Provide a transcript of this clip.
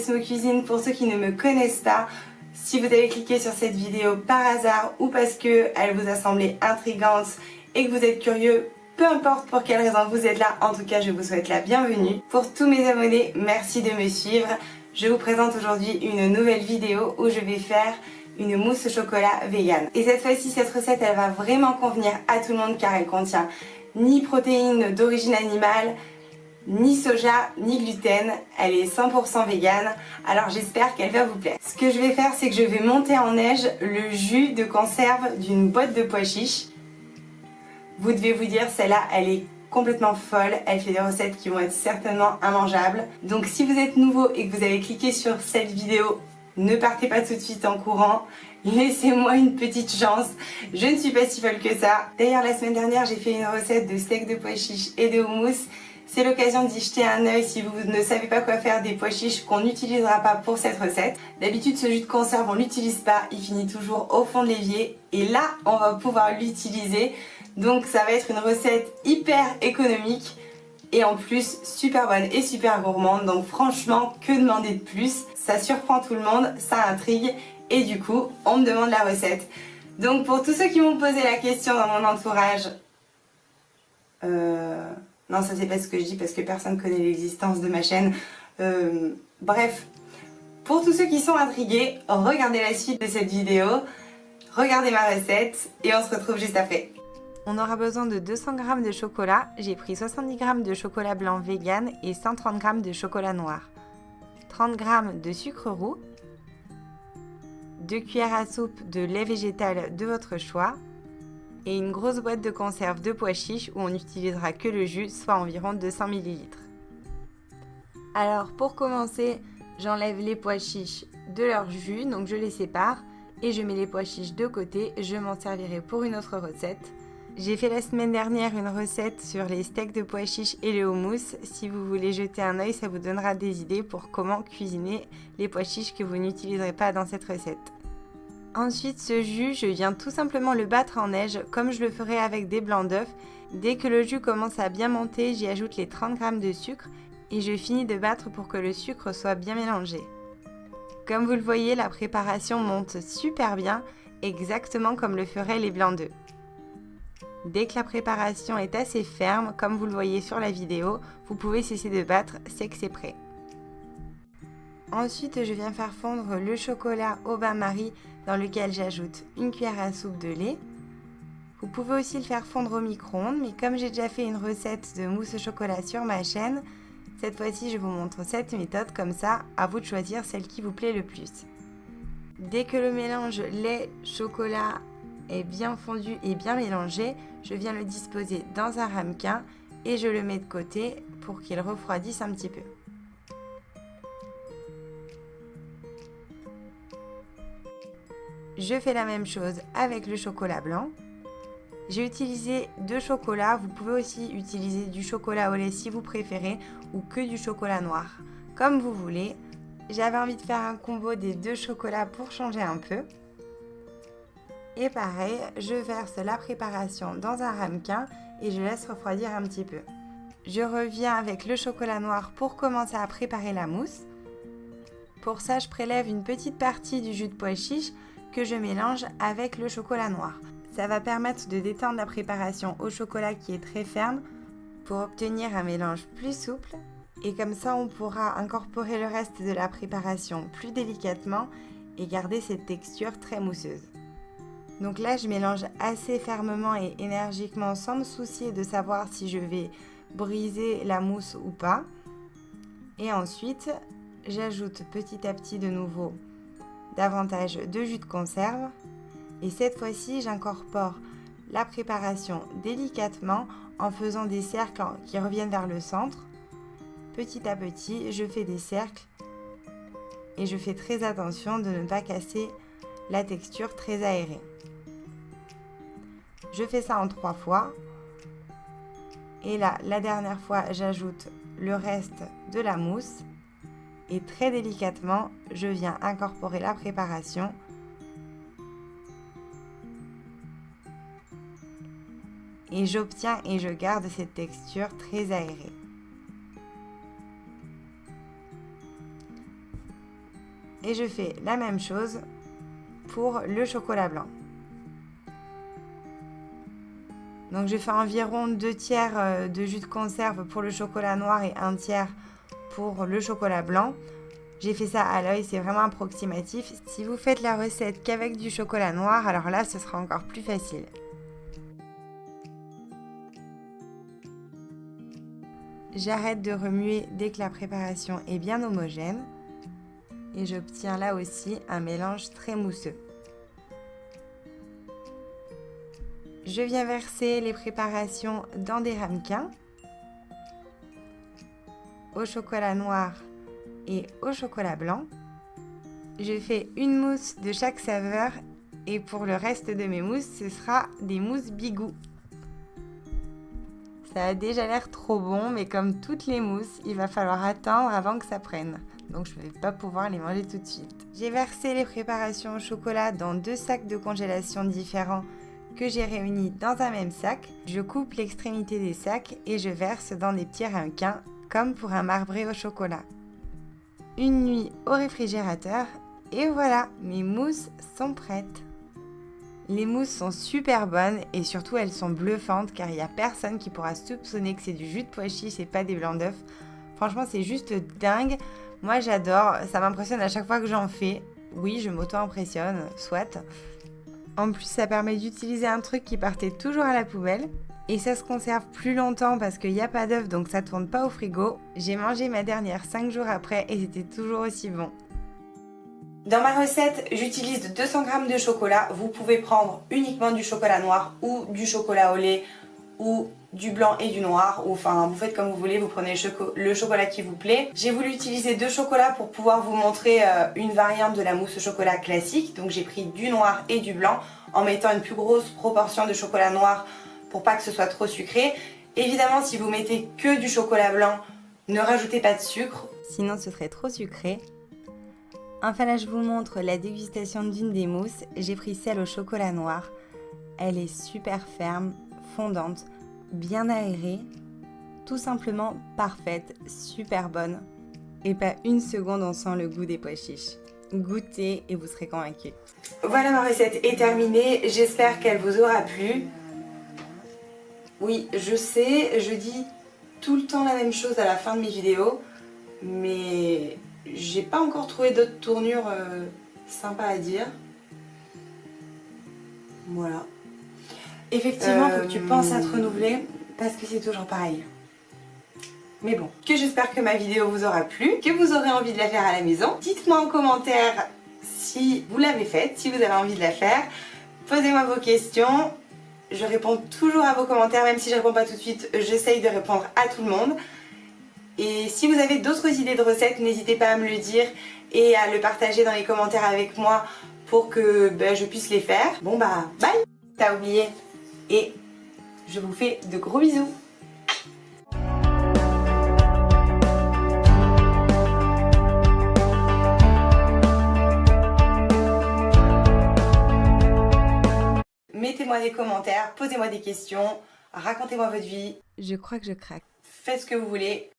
Cosmo Cuisine. Pour ceux qui ne me connaissent pas, si vous avez cliqué sur cette vidéo par hasard ou parce qu'elle vous a semblé intrigante et que vous êtes curieux, peu importe pour quelle raison vous êtes là, en tout cas je vous souhaite la bienvenue. Pour tous mes abonnés, merci de me suivre. Je vous présente aujourd'hui une nouvelle vidéo où je vais faire une mousse au chocolat vegan. Et cette fois-ci, cette recette, elle va vraiment convenir à tout le monde car elle contient ni protéines d'origine animale, ni soja, ni gluten. Elle est 100% vegan, alors j'espère qu'elle va vous plaire. Ce que je vais faire, c'est que je vais monter en neige le jus de conserve d'une boîte de pois chiches. Vous devez vous dire, celle-là, elle est complètement folle. Elle fait des recettes qui vont être certainement immangeables. Donc si vous êtes nouveau et que vous avez cliqué sur cette vidéo, ne partez pas tout de suite en courant. Laissez-moi une petite chance. Je ne suis pas si folle que ça. D'ailleurs, la semaine dernière, j'ai fait une recette de steak de pois chiches et de houmous. C'est l'occasion d'y jeter un œil si vous ne savez pas quoi faire des pois chiches qu'on n'utilisera pas pour cette recette. D'habitude, ce jus de conserve, on l'utilise pas. Il finit toujours au fond de l'évier. Et là, on va pouvoir l'utiliser. Donc ça va être une recette hyper économique et en plus super bonne et super gourmande. Donc franchement, que demander de plus? Ça surprend tout le monde, ça intrigue et du coup, on me demande la recette. Donc pour tous ceux qui m'ont posé la question dans mon entourage, non, ça c'est pas ce que je dis parce que personne connaît l'existence de ma chaîne. Bref, pour tous ceux qui sont intrigués, regardez la suite de cette vidéo, regardez ma recette et on se retrouve juste après. On aura besoin de 200 g de chocolat. J'ai pris 70 g de chocolat blanc vegan et 130 g de chocolat noir. 30 g de sucre roux. 2 cuillères à soupe de lait végétal de votre choix. Et une grosse boîte de conserve de pois chiches où on n'utilisera que le jus, soit environ 200 ml. Alors pour commencer, j'enlève les pois chiches de leur jus, donc je les sépare. Et je mets les pois chiches de côté, je m'en servirai pour une autre recette. J'ai fait la semaine dernière une recette sur les steaks de pois chiches et le houmous. Si vous voulez jeter un œil, ça vous donnera des idées pour comment cuisiner les pois chiches que vous n'utiliserez pas dans cette recette. Ensuite, ce jus, je viens tout simplement le battre en neige comme je le ferais avec des blancs d'œufs. Dès que le jus commence à bien monter, j'y ajoute les 30 g de sucre et je finis de battre pour que le sucre soit bien mélangé. Comme vous le voyez, la préparation monte super bien, exactement comme le feraient les blancs d'œufs. Dès que la préparation est assez ferme, comme vous le voyez sur la vidéo, vous pouvez cesser de battre, c'est que c'est prêt. Ensuite, je viens faire fondre le chocolat au bain-marie dans lequel j'ajoute une cuillère à soupe de lait. Vous pouvez aussi le faire fondre au micro-ondes, mais comme j'ai déjà fait une recette de mousse au chocolat sur ma chaîne, cette fois-ci je vous montre cette méthode, comme ça, à vous de choisir celle qui vous plaît le plus. Dès que le mélange lait-chocolat est bien fondu et bien mélangé, je viens le disposer dans un ramequin et je le mets de côté pour qu'il refroidisse un petit peu. Je fais la même chose avec le chocolat blanc. J'ai utilisé 2 chocolats, vous pouvez aussi utiliser du chocolat au lait si vous préférez ou que du chocolat noir, comme vous voulez. J'avais envie de faire un combo des 2 chocolats pour changer un peu. Et pareil, je verse la préparation dans un ramequin et je laisse refroidir un petit peu. Je reviens avec le chocolat noir pour commencer à préparer la mousse. Pour ça, je prélève une petite partie du jus de pois chiche que je mélange avec le chocolat noir. Ça va permettre de détendre la préparation au chocolat qui est très ferme pour obtenir un mélange plus souple. Et comme ça, on pourra incorporer le reste de la préparation plus délicatement et garder cette texture très mousseuse. Donc là, je mélange assez fermement et énergiquement sans me soucier de savoir si je vais briser la mousse ou pas. Et ensuite, j'ajoute petit à petit de nouveau davantage de jus de conserve. Et cette fois-ci, j'incorpore la préparation délicatement en faisant des cercles qui reviennent vers le centre. Petit à petit, je fais des cercles et je fais très attention de ne pas casser la texture très aérée. Je fais ça en 3 fois. Et là, la dernière fois, j'ajoute le reste de la mousse. Et très délicatement, je viens incorporer la préparation. Et j'obtiens et je garde cette texture très aérée. Et je fais la même chose pour le chocolat blanc. Donc je fais environ 2 tiers de jus de conserve pour le chocolat noir et 1 tiers pour le chocolat blanc. J'ai fait ça à l'œil, c'est vraiment approximatif. Si vous faites la recette qu'avec du chocolat noir, alors là ce sera encore plus facile. J'arrête de remuer dès que la préparation est bien homogène. Et j'obtiens là aussi un mélange très mousseux. Je viens verser les préparations dans des ramequins, au chocolat noir et au chocolat blanc. Je fais une mousse de chaque saveur et pour le reste de mes mousses, ce sera des mousses Bigou. Ça a déjà l'air trop bon, mais comme toutes les mousses, il va falloir attendre avant que ça prenne. Donc je ne vais pas pouvoir les manger tout de suite. J'ai versé les préparations au chocolat dans 2 sacs de congélation différents que j'ai réunis dans un même sac. Je coupe l'extrémité des sacs et je verse dans des petits ramequins comme pour un marbré au chocolat. Une nuit au réfrigérateur et voilà, mes mousses sont prêtes. Les mousses sont super bonnes et surtout elles sont bluffantes car il n'y a personne qui pourra soupçonner que c'est du jus de pois chiche et pas des blancs d'œufs. Franchement c'est juste dingue. Moi j'adore, ça m'impressionne à chaque fois que j'en fais. Oui, je m'auto-impressionne, soit. En plus ça permet d'utiliser un truc qui partait toujours à la poubelle. Et ça se conserve plus longtemps parce qu'il n'y a pas d'œufs donc ça tourne pas au frigo. J'ai mangé ma dernière 5 jours après et c'était toujours aussi bon. Dans ma recette, j'utilise 200 g de chocolat. Vous pouvez prendre uniquement du chocolat noir ou du chocolat au lait ou du blanc et du noir. Ou enfin, vous faites comme vous voulez, vous prenez le chocolat qui vous plaît. J'ai voulu utiliser 2 chocolats pour pouvoir vous montrer une variante de la mousse au chocolat classique. Donc j'ai pris du noir et du blanc en mettant une plus grosse proportion de chocolat noir pour pas que ce soit trop sucré. Évidemment, si vous mettez que du chocolat blanc, ne rajoutez pas de sucre, sinon ce serait trop sucré. Enfin là, je vous montre la dégustation d'une des mousses. J'ai pris celle au chocolat noir. Elle est super ferme, fondante, bien aérée, tout simplement parfaite, super bonne. Et pas une seconde on sent le goût des pois chiches. Goûtez et vous serez convaincus. Voilà, ma recette est terminée. J'espère qu'elle vous aura plu. Oui, je sais, je dis tout le temps la même chose à la fin de mes vidéos, mais j'ai pas encore trouvé d'autres tournures sympas à dire. Voilà. Effectivement, faut que tu penses à te renouveler parce que c'est toujours pareil. Mais bon, que j'espère que ma vidéo vous aura plu, que vous aurez envie de la faire à la maison. Dites-moi en commentaire si vous l'avez faite, si vous avez envie de la faire. Posez-moi vos questions. Je réponds toujours à vos commentaires, même si je ne réponds pas tout de suite, j'essaye de répondre à tout le monde. Et si vous avez d'autres idées de recettes, n'hésitez pas à me le dire et à le partager dans les commentaires avec moi pour que je puisse les faire. Bon bah, bye! T'as oublié. Et je vous fais de gros bisous. Mettez-moi des commentaires, posez-moi des questions, racontez-moi votre vie. Je crois que je craque. Faites ce que vous voulez.